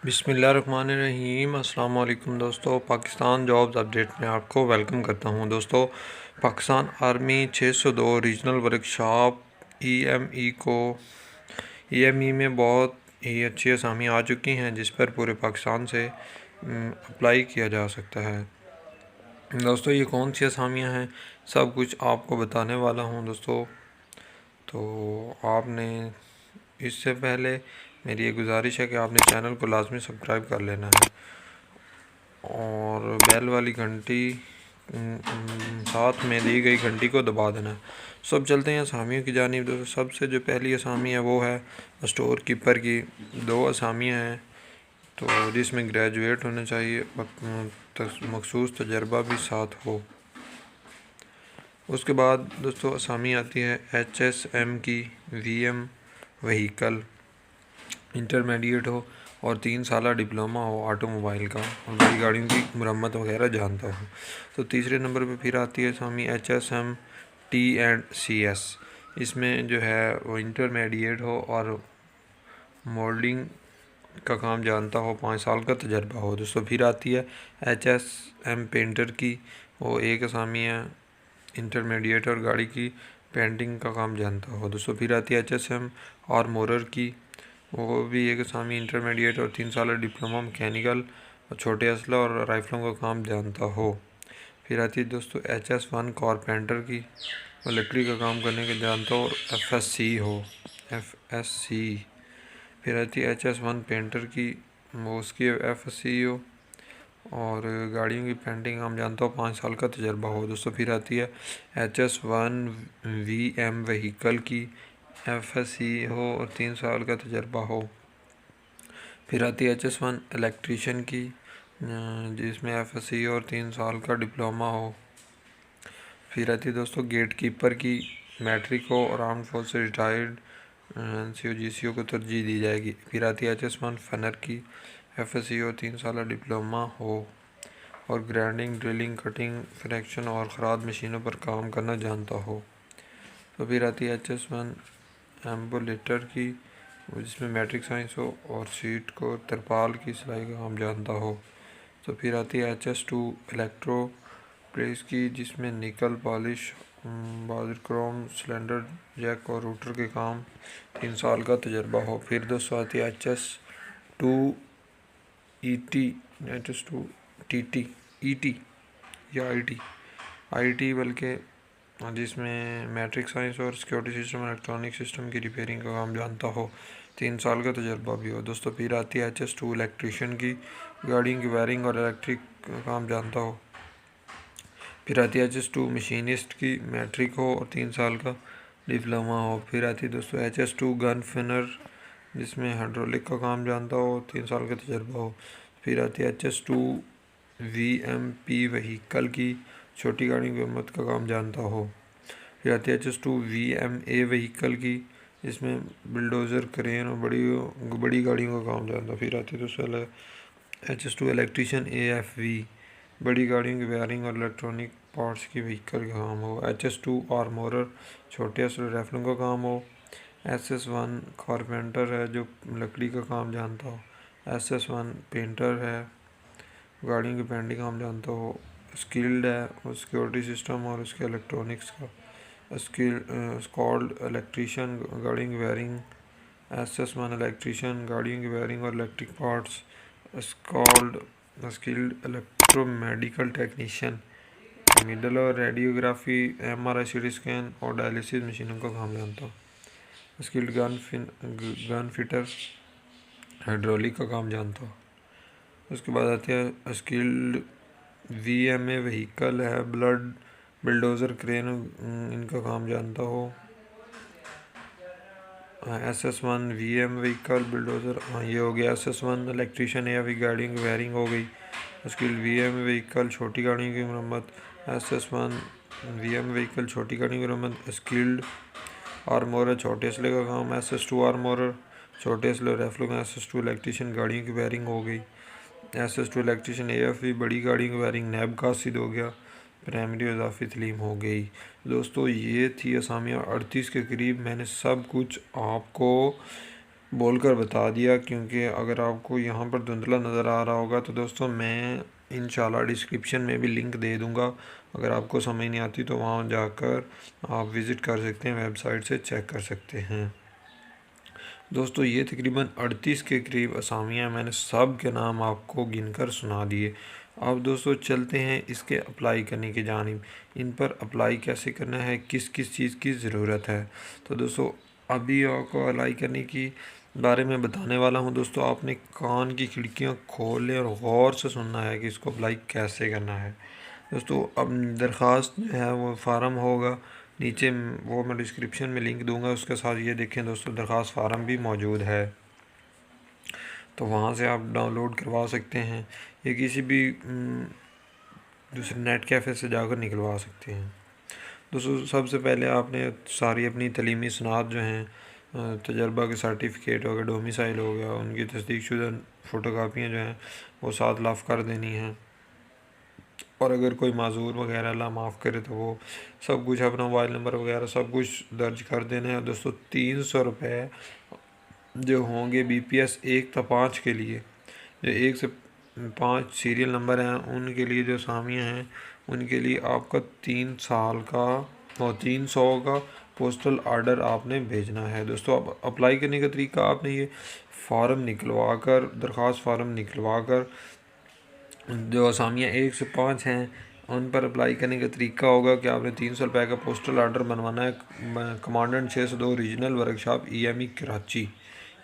बिस्मिल्लाहिर्रहमानिर्रहीम। अस्सलाम वालेकुम दोस्तों, पाकिस्तान जॉब्स अपडेट में आपको वेलकम करता हूं। दोस्तों, Pakistan army 602 regional workshop EME में बहुत ही अच्छी असामी आ चुकी हैं, जिस पर पूरे पाकिस्तान से अप्लाई किया जा सकता है। दोस्तों, ये कौन सी असामियाँ हैं, सब कुछ आपको बताने वाला हूं। दोस्तों, तो आपने इससे पहले मेरी ये गुजारिश है कि आपने चैनल को लाजमी सब्सक्राइब कर लेना है और बेल वाली घंटी साथ में दी गई घंटी को दबा देना है। सब चलते हैं असामियों की जानिब। दोस्तों, सबसे जो पहली असामी है वो है स्टोर कीपर की। दो असामियाँ हैं, तो जिसमें ग्रेजुएट होने चाहिए, मखसूस तजर्बा भी साथ हो। उसके बाद दोस्तों असामी आती है HSM की। VM वहीकल इंटरमीडिएट हो और 3 साल डिप्लोमा हो ऑटोमोबाइल का, और बड़ी गाड़ियों की मरम्मत वगैरह जानता हो। तो तीसरे नंबर पे फिर आती है असामी HSM T&CS। इसमें जो है वो इंटरमीडिएट हो और मोल्डिंग का काम जानता हो, 5 साल का तजर्बा हो। दोस्तों, फिर आती है HSM पेंटर की। वो एक असामी है, इंटरमीडिएट और गाड़ी की पेंटिंग का काम जानता हो। दोस्तों, फिर आती है HSM आर्मोरर की। वो भी एक असामी इंटरमीडिएट और 3 साल डिप्लोमा मैकेनिकल और छोटे असला और राइफलों का काम जानता हो। फिर आती है दोस्तों HS1 कारपेंटर की। वो लकड़ी का काम करने के जानता हो और FSC हो, FSC। फिर आती है HS1 पेंटर की। वो उसकी FSC हो और गाड़ियों की पेंटिंग काम जानता हो, 5 साल का तजर्बा हो। दोस्तों, फिर आती है HS1 VM वहीकल की। FSC हो और 3 साल का तजर्बा हो। फिर आती है HS1 इलेक्ट्रीशियन की, जिसमें FSC और 3 साल का डिप्लोमा हो। फिर आती है दोस्तों गेट कीपर की। मैट्रिक हो और आर्म्ड फोर्स से रिटायर्ड NCO GCO को तरजीह दी जाएगी। फिर आती है HS1 फनर की। FSC और 3 साल डिप्लोमा हो और ग्राइंडिंग, ड्रिलिंग, कटिंग, फ्रैक्शन और ख़राद मशीनों पर काम करना जानता हो। तो फिर आती है HS1 एम्बुलेटर की, जिसमें मैट्रिक साइंस हो और सीट को तरपाल की सिलाई का काम जानता हो। तो फिर आती है HS2 इलेक्ट्रो प्रेस की, जिसमें निकल पॉलिश, क्रोम, सिलेंडर, जैक और रूटर के काम, 3 साल का तजर्बा हो। फिर दोस्तों आती है HS2 ET, HS2 TT, ET या IT बल्कि, जिसमें मैट्रिक साइंस और सिक्योरिटी सिस्टम, इलेक्ट्रॉनिक सिस्टम की रिपेयरिंग का काम जानता हो, 3 साल का तजर्बा भी हो। दोस्तों, फिर आती है HS2 इलेक्ट्रीशियन की। गाड़ियों की वायरिंग और इलेक्ट्रिक का काम जानता हो। फिर आती है HS2 मशीनिस्ट की। मैट्रिक हो और 3 साल का डिप्लोमा हो। फिर आती है दोस्तों HS2 गन फिनर, जिसमें हाइड्रोलिक का काम जानता हो, 3 साल का तजर्बा हो। फिर आती है HS2 VMP वहीकल की। छोटी गाड़ी की मरम्मत का काम जानता हो। फिर आती है HS2 VMA वहीकल की, जिसमें बिल्डोज़र, क्रेन और बड़ी गाड़ियों का काम जानता हो। फिर आती है दोस्तों HS2 इलेक्ट्रीशियन AFV, बड़ी गाड़ियों की वायरिंग और इलेक्ट्रॉनिक पार्ट्स की व्हीकल का काम हो। HS2 आर्मोरर, छोटे असले राइफलों का काम हो। SS1 कारपेंटर है, जो लकड़ी का काम जानता हो। SS1 पेंटर है, गाड़ियों की पेंटिंग काम जानता हो। स्किल्ड है और सिक्योरिटी सिस्टम और उसके इलेक्ट्रॉनिक्स का। स्कॉल्ड इलेक्ट्रीशियन, गाड़ियों की वायरिंग। SS1 इलेक्ट्रीशियन, गाड़ियों की वायरिंग और electric parts. Skilled electromedical technician, middle और रेडियोग्राफी, MRI, CT स्कैन और डायलिसिस मशीनों का काम जानता हो। स्किल्ड गन फिटर, हाइड्रोलिक का काम जानता हो। उसके बाद आते हैं स्किल्ड VMA वहीकल है, बिल्डोज़र, क्रेन, इनका काम जानता हो। SS1 VM वहीकल, बिल्डोज़र, हाँ ये हो गया। SS1 इलेक्ट्रीशियन या फिर गाड़ियों की वायरिंग हो गई। स्किल्ड VM वहीकल, छोटी गाड़ियों की मरम्मत। SS1 VM वहीकल, छोटी गाड़ियों की मरम्मत। स्किल्ड आर्मोरर, छोटे असले का काम। SS2 आर्मोरर, छोटे असले राइफलों का। SS2 इलेक्ट्रीशियन, गाड़ियों की वायरिंग हो गई। SS2 इलेक्ट्रीशियन AFV, बड़ी गाड़ियों की वायरिंग। नैब कासिद हो गया, प्राइमरी इजाफी तलीम हो गई। दोस्तों, ये थी असामियाँ 38 के करीब। मैंने सब कुछ आपको बोलकर बता दिया, क्योंकि अगर आपको यहाँ पर धुंधला नज़र आ रहा होगा तो दोस्तों मैं इंशाल्लाह डिस्क्रिप्शन में भी लिंक दे दूँगा। अगर आपको समझ नहीं आती तो वहाँ जाकर आप विज़िट कर सकते हैं, वेबसाइट से चेक कर सकते हैं। दोस्तों ये तकरीबन 38 के करीब असामियाँ मैंने सब के नाम आपको गिनकर सुना दिए। अब दोस्तों चलते हैं इसके अप्लाई करने की जानिब। इन पर अप्लाई कैसे करना है, किस किस चीज़ की ज़रूरत है। तो दोस्तों अभी आपको अप्लाई करने की बारे में बताने वाला हूं। दोस्तों आपने कान की खिड़कियां खोल लें और गौर से सुनना है कि इसको अप्लाई कैसे करना है। दोस्तों अब दरख्वास्त जो है वो फार्म होगा नीचे, वो मैं डिस्क्रिप्शन में लिंक दूंगा, उसके साथ ये देखें दोस्तों दरख्वास्त फार्म भी मौजूद है, तो वहाँ से आप डाउनलोड करवा सकते हैं। ये किसी भी दूसरे नेट कैफ़े से जाकर निकलवा सकते हैं। दोस्तों सबसे पहले आपने सारी अपनी तलीमी सनात जो हैं, तजर्बा के सर्टिफिकेट हो गया, डोमिसाइल हो गया, उनकी तस्दीकशुदा फ़ोटोकापियाँ जो हैं वो 7 लाफ कर देनी हैं। और अगर कोई माजूर वगैरह अल्लाह माफ़ करे तो वो सब कुछ, अपना मोबाइल नंबर वगैरह सब कुछ दर्ज कर देना है। दोस्तों 300 रुपये जो होंगे BPS 1 से 5 के लिए, जो 1 से 5 सीरियल नंबर हैं उनके लिए, जो सामियाँ हैं उनके लिए आपका 3 साल का और 300 का पोस्टल आर्डर आपने भेजना है। दोस्तों आप अप्लाई करने का तरीका, आपने ये फ़ार्म निकलवा कर, दरख्वास्त फ़ार्म निकलवा कर, जो असामियाँ 1 से 5 हैं उन पर अप्लाई करने का तरीका होगा कि आपने 300 रुपये का पोस्टल आर्डर बनवाना है। Commandant 602 regional workshop EME Karachi,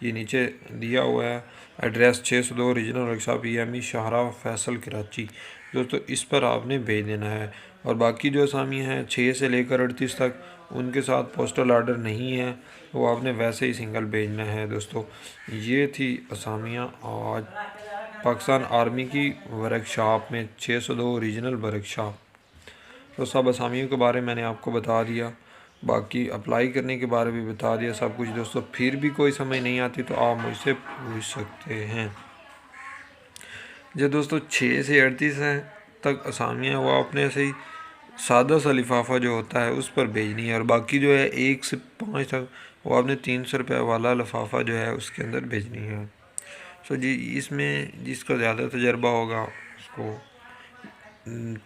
ये नीचे दिया हुआ है address, 602 regional workshop EME Shahrah Faisal Karachi. दोस्तों इस पर आपने भेज देना है। और बाकी जो असामियाँ हैं 6 से लेकर 38 तक, उनके साथ पोस्टल आर्डर नहीं है, वो आपने वैसे ही सिंगल भेजना है। दोस्तों ये थी असामियाँ आज पाकिस्तान आर्मी की वर्कशॉप में, 602 रीजनल वर्कशॉप। तो सब असामियों के बारे में मैंने आपको बता दिया, बाकी अप्लाई करने के बारे में भी बता दिया सब कुछ। दोस्तों फिर भी कोई समझ नहीं आती तो आप मुझसे पूछ सकते हैं। जो दोस्तों 6 से 38 तक असामियाँ, वो आपने ऐसे ही सादा सा लिफाफा जो होता है उस पर भेजनी है। और बाकी जो है 1 से 5 तक, वो आपने 300 रुपये वाला लिफाफा जो है उसके अंदर भेजनी है। सो जी इसमें जिसका ज़्यादा तजर्बा होगा उसको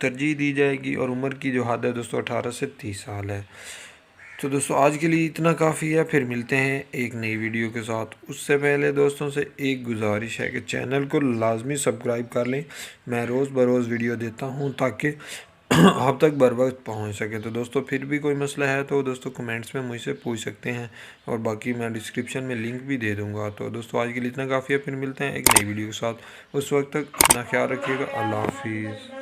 तरजीह दी जाएगी। और उम्र की जो हद है दोस्तों 18 से 30 साल है। तो दोस्तों आज के लिए इतना काफ़ी है, फिर मिलते हैं एक नई वीडियो के साथ। उससे पहले दोस्तों से एक गुजारिश है कि चैनल को लाजमी सब्सक्राइब कर लें। मैं रोज़ बरोज़ वीडियो देता हूं ताकि आप तक बर वक्त पहुँच सके। तो दोस्तों फिर भी कोई मसला है तो दोस्तों कमेंट्स में मुझसे पूछ सकते हैं, और बाकी मैं डिस्क्रिप्शन में लिंक भी दे दूँगा। तो दोस्तों आज के लिए इतना काफ़ी है, फिर मिलते हैं एक नई वीडियो के साथ। उस वक्त तक अपना ख्याल रखिएगा। अल्लाह हाफिज़।